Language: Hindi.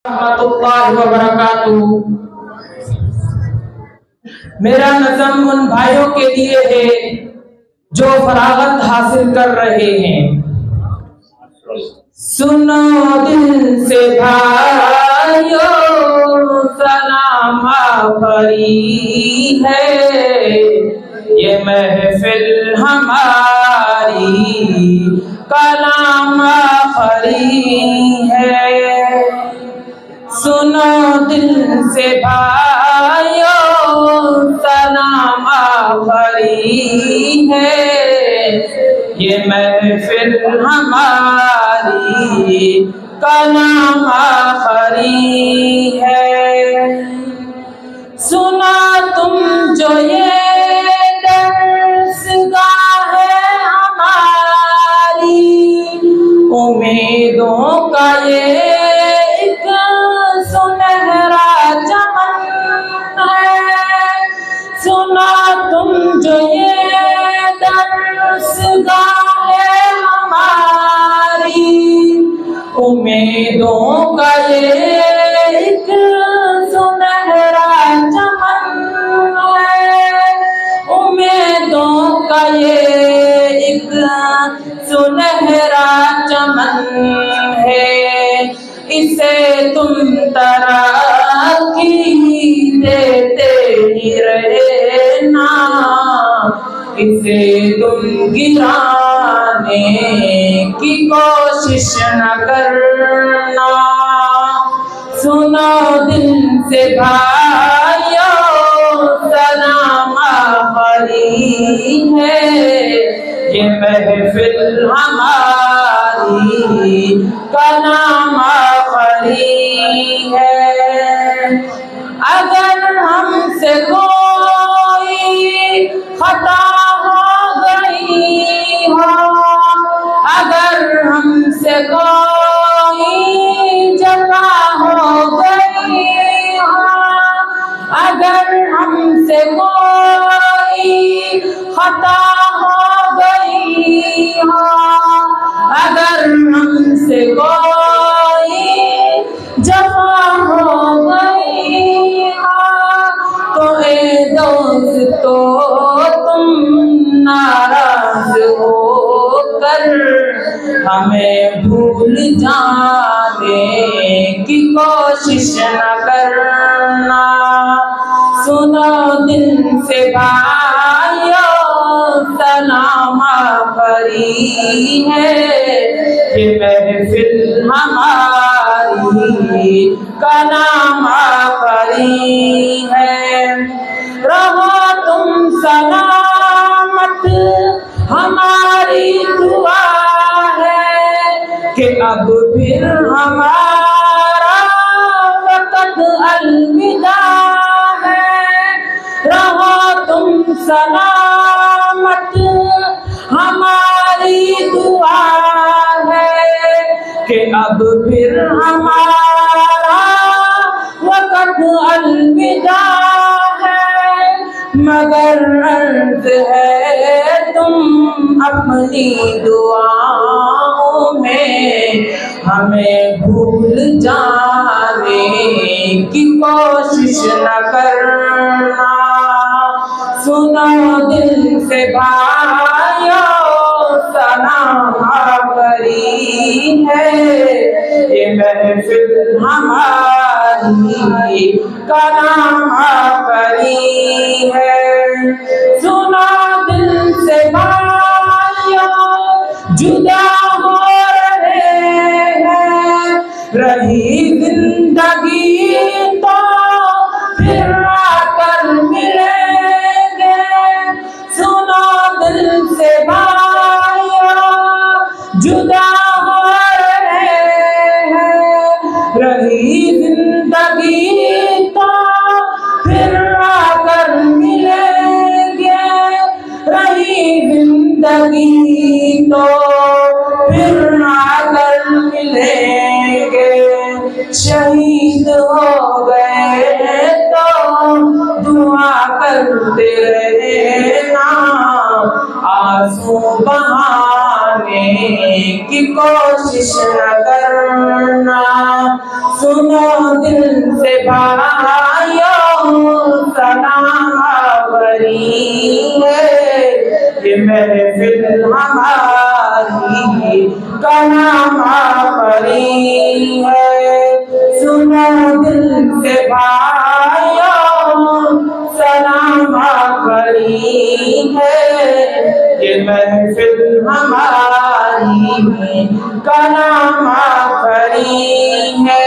रहमतुल्लाहि व बरकातुहू। मेरा नज़म उन भाइयों के लिए है जो फरागत हासिल कर रहे हैं। सुनो दिल से भाइयों, सलाम आफरी है ये महफिल हमारी, कलाम आफरी है। सुनो दिल से भाइयों, सलाम आफरी है ये महफिल हमारी, कलाम आफरी है। सुना तुम जो ये दर्सगाह है हमारी, उम्मीदों का ये एक सुनहरा चमन है। सुना तुम जो ये दर्सगाह है हमारी, उम्मीदों का ये एक सुनहरा चमन है। उम्मीदों का ये एक सुनहरा चमन है। इसे तुम तरक्की देते ही रहना, इसे तुम गिराने की कोशिश न करना। सुनो दिल से भाइयों, सलाम आफरी है ये महफिल हमारी, कलाम आफरी है। अगर हमसे कोई खता हो गई हो, अगर हमसे कोई जफा हो गई हो, अगर हमसे कोई खता हो गई हो, अगर हमसे कोई जफा हो गई हो, तो ए दोस्त तो तुम नाराज होकर हमें भूल जाने की कोशिश न करना। सुनो दिल से भाइयों, सलाम आफरी है ये महफिल हमारी, कलाम आफरी है। रहो तुम सलामत हमारी दुआ है कि अब फिर हमारा वक़्त अलविदा है। रहो तुम सलामत हमारी दुआ है कि अब फिर हमारा वक़्त अलविदा है। मगर अर्ज़ है तुम अपनी दुआओं में हमें भूल जाने की कोशिश न करना। सुनो दिल से भाइयों, सलाम आफरी है ये महफिल हमारी, कलाम आफरी है। सुनो दिल से भाइयों, जुदा हो रहे हैं, रही जिंदगी तो फिर आकर मिलेंगे। सुनो दिल से भाइयों, जुदा हो रहे हैं, रही जिंदगी तो फिर आकर मिलेंगे। रही जिंदगी तो फिर आकर मिलेंगे। शहीद हो गए तो दुआ करते रहना, आंसू बहाने की कोशिश न करना। करना। सुनो दिल से भाइयों सलाम आवरी है, ये महफिल हमारी कलाम आवरी है। सुनो दिल से भाइयों सलाम आवरी है, ये महफिल हमारी कलाम आवरी है।